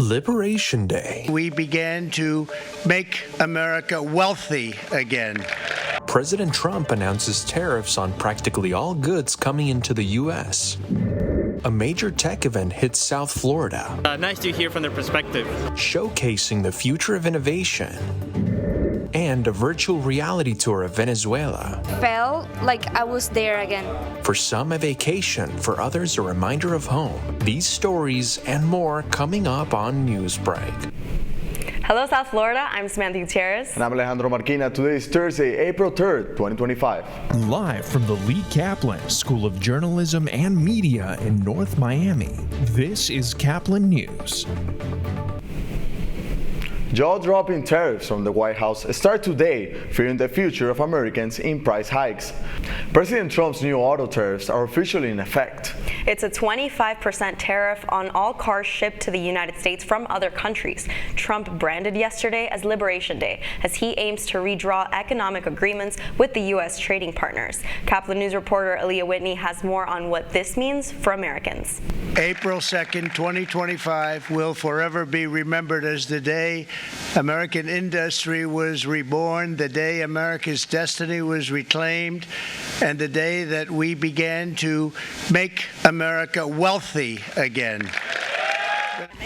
Liberation Day. We began to make America wealthy again. President Trump announces tariffs on practically all goods coming into the U.S. A major tech event hits South Florida. Nice to hear from their perspective. Showcasing the future of innovation. And a virtual reality tour of Venezuela. Felt like I was there again. For some, a vacation. For others, a reminder of home. These stories and more coming up on Newsbreak. Hello, South Florida. I'm Samantha Gutierrez. And I'm Alejandro Marquina. Today is Thursday, April 3rd, 2025. Live from the Lee Caplin School of Journalism and Media in North Miami, this is Caplin News. Jaw-dropping tariffs from the White House start today, fearing the future of Americans in price hikes. President Trump's new auto tariffs are officially in effect. It's a 25% tariff on all cars shipped to the United States from other countries. Trump branded yesterday as Liberation Day, as he aims to redraw economic agreements with the U.S. trading partners. Caplin News reporter Aaliyah Whitney has more on what this means for Americans. April 2nd, 2025 will forever be remembered as the day American industry was reborn, the day America's destiny was reclaimed, and the day that we began to make America wealthy again.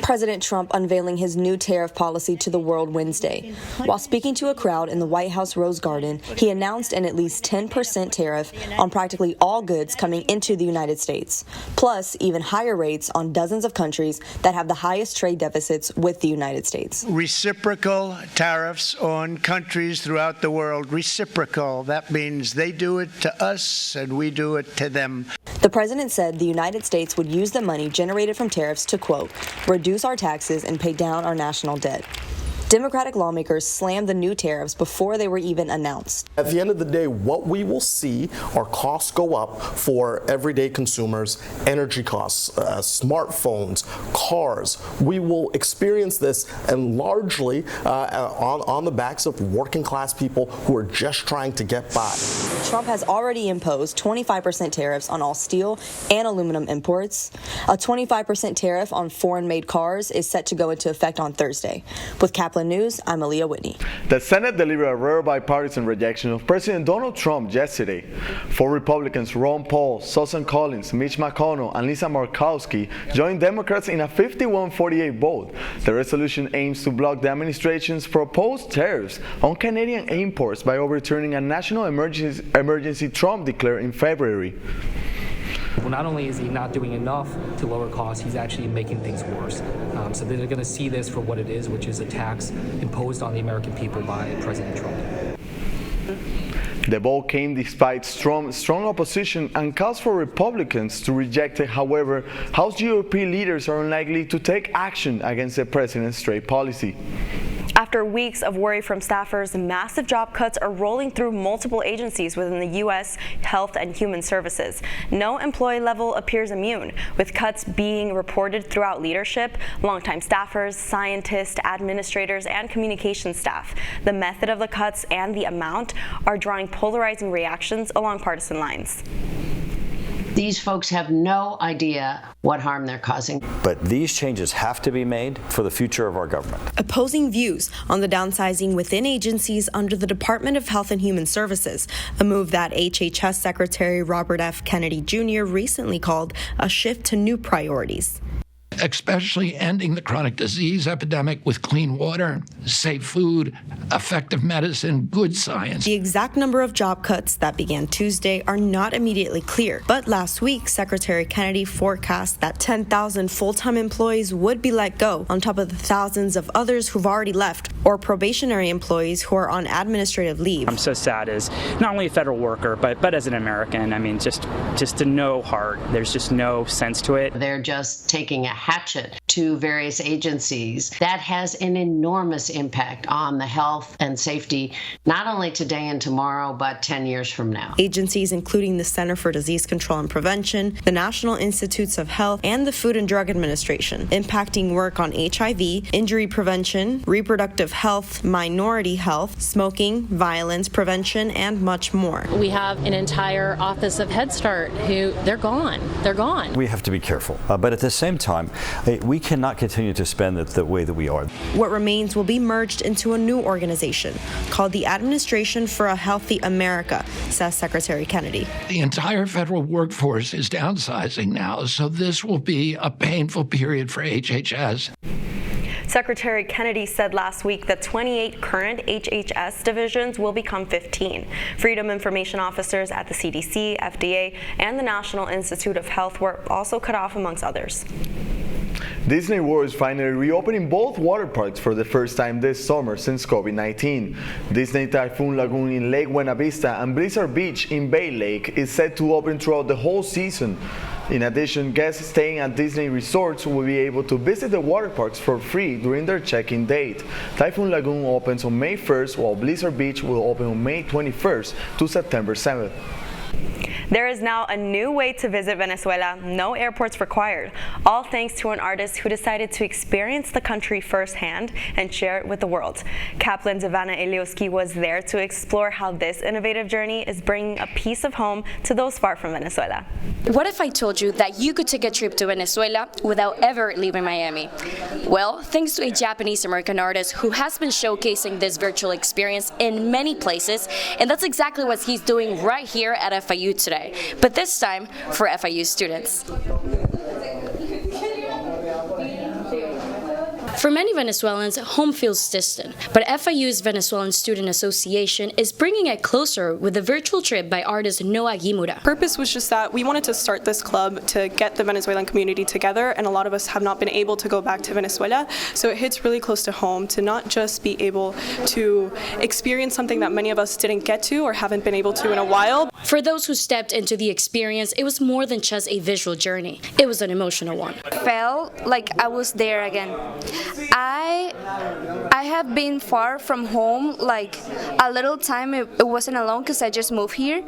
President Trump unveiling his new tariff policy to the world Wednesday. While speaking to a crowd in the White House Rose Garden, he announced an at least 10% tariff on practically all goods coming into the United States, plus even higher rates on dozens of countries that have the highest trade deficits with the United States. Reciprocal tariffs on countries throughout the world. Reciprocal. That means they do it to us and we do it to them. The president said the United States would use the money generated from tariffs to, quote, reduce our taxes and pay down our national debt. Democratic lawmakers slammed the new tariffs before they were even announced. At the end of the day, what we will see are costs go up for everyday consumers, energy costs, smartphones, cars. We will experience this and largely on the backs of working class people who are just trying to get by. Trump has already imposed 25% tariffs on all steel and aluminum imports. A 25% tariff on foreign-made cars is set to go into effect on Thursday. With Caplin News, I'm Aaliyah Whitney. The Senate delivered a rare bipartisan rejection of President Donald Trump yesterday. 4 Republicans, Ron Paul, Susan Collins, Mitch McConnell, and Lisa Murkowski, joined Democrats in a 51-48 vote. The resolution aims to block the administration's proposed tariffs on Canadian imports by overturning a national emergency Trump declared in February. Well, not only is he not doing enough to lower costs, he's actually making things worse. So they're going to see this for what it is, which is a tax imposed on the American people by President Trump. The vote came despite strong opposition and calls for Republicans to reject it. However, House GOP leaders are unlikely to take action against the president's trade policy. After weeks of worry from staffers, massive job cuts are rolling through multiple agencies within the U.S. Health and Human Services. No employee level appears immune, with cuts being reported throughout leadership, longtime staffers, scientists, administrators, and communications staff. The method of the cuts and the amount are drawing polarizing reactions along partisan lines. These folks have no idea what harm they're causing. But these changes have to be made for the future of our government. Opposing views on the downsizing within agencies under the Department of Health and Human Services, a move that HHS Secretary Robert F. Kennedy Jr. recently called a shift to new priorities. Especially ending the chronic disease epidemic with clean water, safe food, effective medicine, good science. The exact number of job cuts that began Tuesday are not immediately clear, but last week, Secretary Kennedy forecast that 10,000 full-time employees would be let go, on top of the thousands of others who've already left, or probationary employees who are on administrative leave. I'm so sad as not only a federal worker, but as an American. I mean, just to no heart. There's just no sense to it. They're just taking a hatchet to various agencies. That has an enormous impact on the health and safety, not only today and tomorrow, but 10 years from now. Agencies including the Center for Disease Control and Prevention, the National Institutes of Health, and the Food and Drug Administration, impacting work on HIV, injury prevention, reproductive health, minority health, smoking, violence prevention, and much more. We have an entire Office of Head Start who, they're gone. They're gone. We have to be careful, but at the same time, we cannot continue to spend it the way that we are. What remains will be merged into a new organization called the Administration for a Healthy America, says Secretary Kennedy. The entire federal workforce is downsizing now, so this will be a painful period for HHS. Secretary Kennedy said last week that 28 current HHS divisions will become 15. Freedom Information officers at the CDC, FDA, and the National Institute of Health were also cut off, amongst others. Disney World is finally reopening both water parks for the first time this summer since COVID-19. Disney Typhoon Lagoon in Lake Buena Vista and Blizzard Beach in Bay Lake is set to open throughout the whole season. In addition, guests staying at Disney resorts will be able to visit the water parks for free during their check-in date. Typhoon Lagoon opens on May 1st, while Blizzard Beach will open on May 21st to September 7th. There is now a new way to visit Venezuela, no airports required, all thanks to an artist who decided to experience the country firsthand and share it with the world. Caplin's Ivana Ilioski was there to explore how this innovative journey is bringing a piece of home to those far from Venezuela. What if I told you that you could take a trip to Venezuela without ever leaving Miami? Well, thanks to a Japanese-American artist who has been showcasing this virtual experience in many places, and that's exactly what he's doing right here at FIU today, but this time for FIU students. For many Venezuelans, home feels distant, but FIU's Venezuelan Student Association is bringing it closer with a virtual trip by artist Noah Gimura. Purpose was just that we wanted to start this club to get the Venezuelan community together, and a lot of us have not been able to go back to Venezuela, so it hits really close to home to not just be able to experience something that many of us didn't get to or haven't been able to in a while. For those who stepped into the experience, it was more than just a visual journey. It was an emotional one. Felt like I was there again. I have been far from home, like a little time it wasn't alone because I just moved here,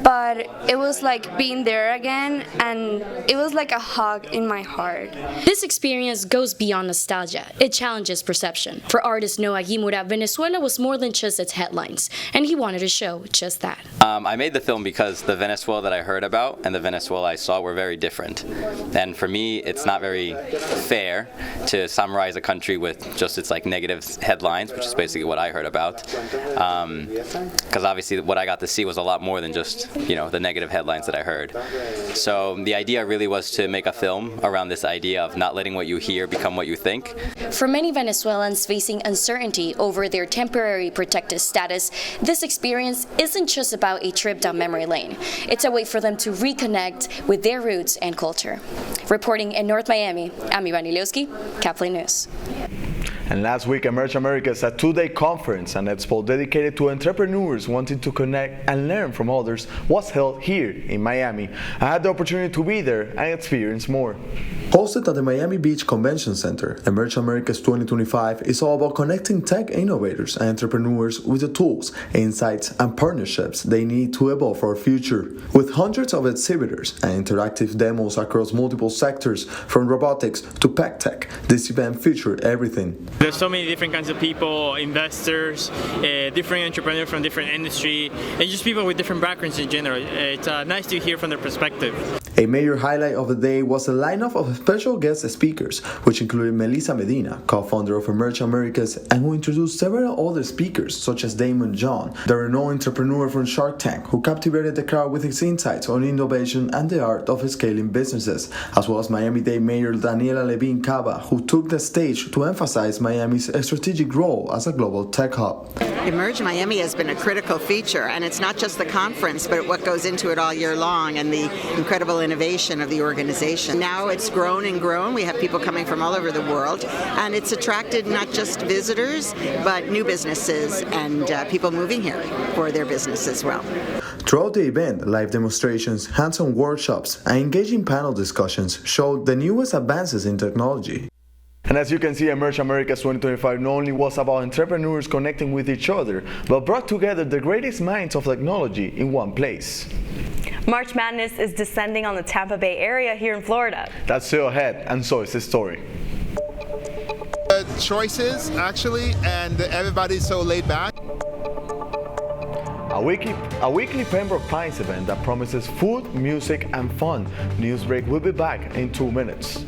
but it was like being there again, and it was like a hug in my heart. This experience goes beyond nostalgia. It challenges perception. For artist Noah Gimura, Venezuela was more than just its headlines, and he wanted to show just that. I made the film because the Venezuela that I heard about and the Venezuela I saw were very different. And for me, it's not very fair to summarize a country with just its like negative headlines, which is basically what I heard about. Because obviously what I got to see was a lot more than just, the negative headlines that I heard. So the idea really was to make a film around this idea of not letting what you hear become what you think. For many Venezuelans facing uncertainty over their temporary protected status, this experience isn't just about a trip down memory lane. It's a way for them to reconnect with their roots and culture. Reporting in North Miami, I'm Ivana Ilioski, Caplin News. And last week, Emerge America's a two-day conference and expo dedicated to entrepreneurs wanting to connect and learn from others was held here in Miami. I had the opportunity to be there and experience more. Hosted at the Miami Beach Convention Center, Emerge Americas 2025 is all about connecting tech innovators and entrepreneurs with the tools, insights, and partnerships they need to evolve our future. With hundreds of exhibitors and interactive demos across multiple sectors, from robotics to pet tech, this event featured everything. There's so many different kinds of people, investors, different entrepreneurs from different industry, and just people with different backgrounds in general. It's nice to hear from their perspective. A major highlight of the day was a lineup of special guest speakers, which included Melissa Medina, co-founder of Emerge Americas, and who introduced several other speakers, such as Damon John, the renowned entrepreneur from Shark Tank, who captivated the crowd with his insights on innovation and the art of scaling businesses, as well as Miami-Dade Mayor Daniela Levine Cava, who took the stage to emphasize Miami's strategic role as a global tech hub. Emerge Miami has been a critical feature, and it's not just the conference, but what goes into it all year long and the incredible innovation of the organization. Now it's grown and grown. We have people coming from all over the world, and it's attracted not just visitors, but new businesses and people moving here for their business as well. Throughout the event, live demonstrations, hands-on workshops, and engaging panel discussions showed the newest advances in technology. And as you can see, Emerge Americas 2025 not only was about entrepreneurs connecting with each other, but brought together the greatest minds of technology in one place. March Madness is descending on the Tampa Bay area here in Florida. That's still ahead, and so is the story. Choices, actually, and everybody's so laid back. A weekly Pembroke Pines event that promises food, music, and fun. Newsbreak will be back in 2 minutes.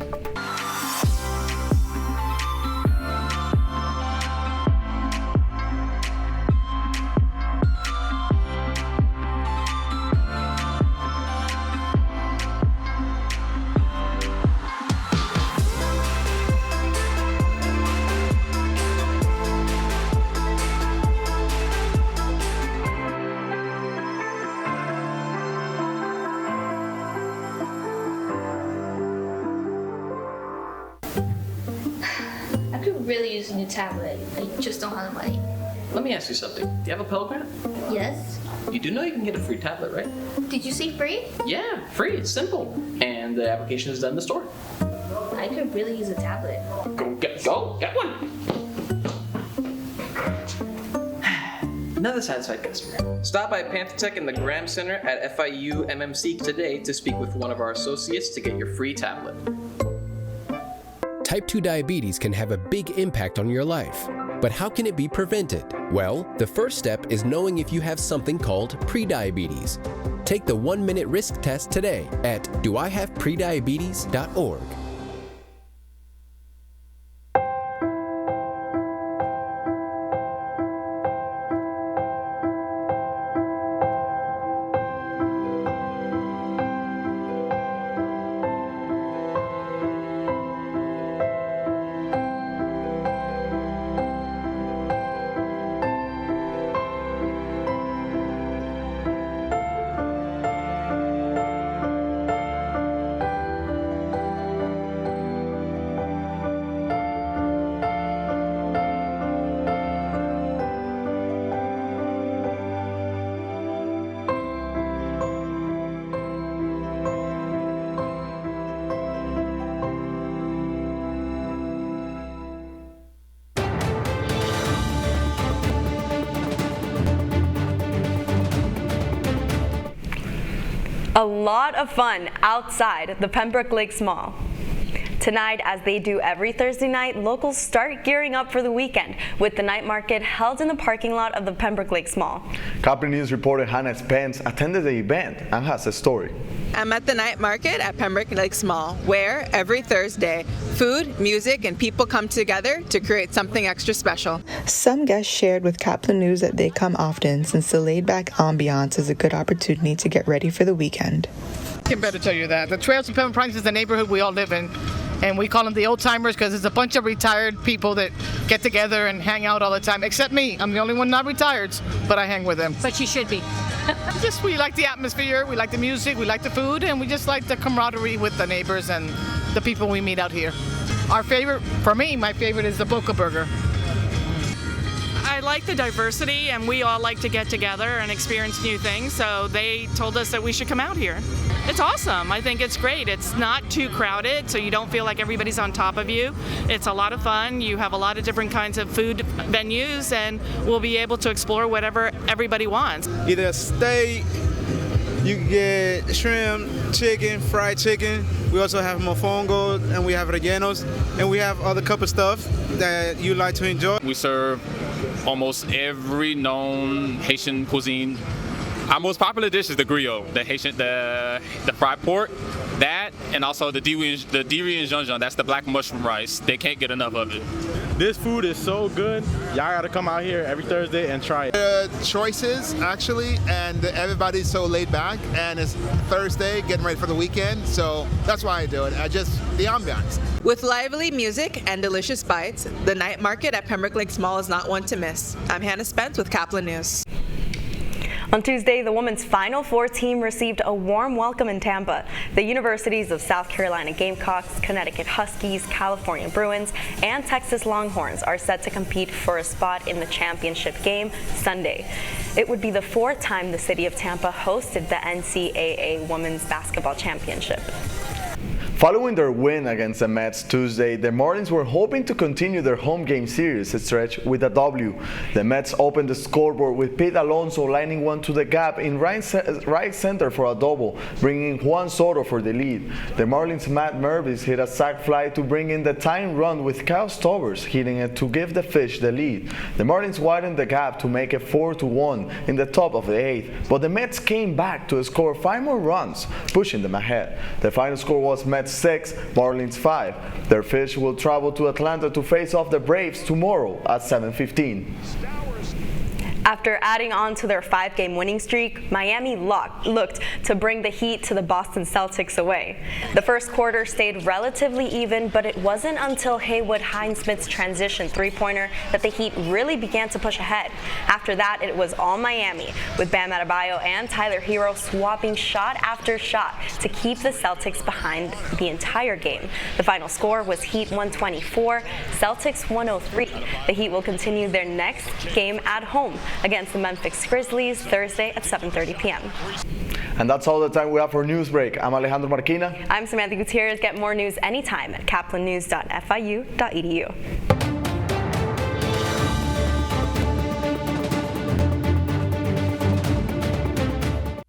really use a new tablet. I just don't have the money. Let me ask you something. Do you have a Pell Grant? Yes. You do know you can get a free tablet, right? Did you say free? Yeah, free. It's simple. And the application is done in the store. I could really use a tablet. Get one. Another satisfied customer. Stop by Panthetech in the Graham Center at FIU MMC today to speak with one of our associates to get your free tablet. Type 2 diabetes can have a big impact on your life. But how can it be prevented? Well, the first step is knowing if you have something called prediabetes. Take the 1-minute risk test today at doihaveprediabetes.org. A lot of fun outside the Pembroke Lakes Mall. Tonight, as they do every Thursday night, locals start gearing up for the weekend with the night market held in the parking lot of the Pembroke Lakes Mall. Caplin News reporter Hannah Spence attended the event and has a story. I'm at the night market at Pembroke Lakes Mall, where every Thursday, food, music, and people come together to create something extra special. Some guests shared with Caplin News that they come often since the laid-back ambiance is a good opportunity to get ready for the weekend. I can better tell you that. The Trails of Pembroke Pines is the neighborhood we all live in, and we call them the old timers because it's a bunch of retired people that get together and hang out all the time, except me. I'm the only one not retired, but I hang with them. But you should be. We like the atmosphere, we like the music, we like the food, and we just like the camaraderie with the neighbors and the people we meet out here. Our favorite, for me, my favorite is the Boca Burger. I like the diversity, and we all like to get together and experience new things, so they told us that we should come out here. It's awesome. I think it's great. It's not too crowded, so you don't feel like everybody's on top of you. It's a lot of fun. You have a lot of different kinds of food venues, and we'll be able to explore whatever everybody wants. Either a steak, you can get shrimp, chicken, fried chicken. We also have mofongo, and we have rellenos, and we have other cup of stuff that you like to enjoy. We serve almost every known Haitian cuisine. Our most popular dish is the griot, the fried pork, that, and also the diri and jean-jean. That's the black mushroom rice. They can't get enough of it. This food is so good. Y'all gotta come out here every Thursday and try it. Choices, actually, and everybody's so laid back, and it's Thursday, getting ready for the weekend, so that's why I do it. The ambiance. With lively music and delicious bites, the night market at Pembroke Lakes Mall is not one to miss. I'm Hannah Spence with Caplin News. On Tuesday, the women's Final Four team received a warm welcome in Tampa. The universities of South Carolina Gamecocks, Connecticut Huskies, California Bruins, and Texas Longhorns are set to compete for a spot in the championship game Sunday. It would be the fourth time the city of Tampa hosted the NCAA Women's Basketball Championship. Following their win against the Mets Tuesday, the Marlins were hoping to continue their home game series stretch with a W. The Mets opened the scoreboard with Pete Alonso lining one to the gap in right center for a double, bringing Juan Soto for the lead. The Marlins' Matt Mervis hit a sac fly to bring in the tying run with Kyle Stowers hitting it to give the Fish the lead. The Marlins widened the gap to make it 4-1 in the top of the 8th, but the Mets came back to score 5 more runs, pushing them ahead. The final score was Mets 6, Marlins 5. Their Fish will travel to Atlanta to face off the Braves tomorrow at 7:15. After adding on to their 5-game winning streak, Miami looked to bring the Heat to the Boston Celtics away. The first quarter stayed relatively even, but it wasn't until Haywood Highsmith's transition three-pointer that the Heat really began to push ahead. After that, it was all Miami, with Bam Adebayo and Tyler Hero swapping shot after shot to keep the Celtics behind the entire game. The final score was Heat 124, Celtics 103. The Heat will continue their next game at home against the Memphis Grizzlies Thursday at 7:30 p.m. And that's all the time we have for Newsbreak. I'm Alejandro Marquina. I'm Samantha Gutierrez. Get more news anytime at caplinnews.fiu.edu.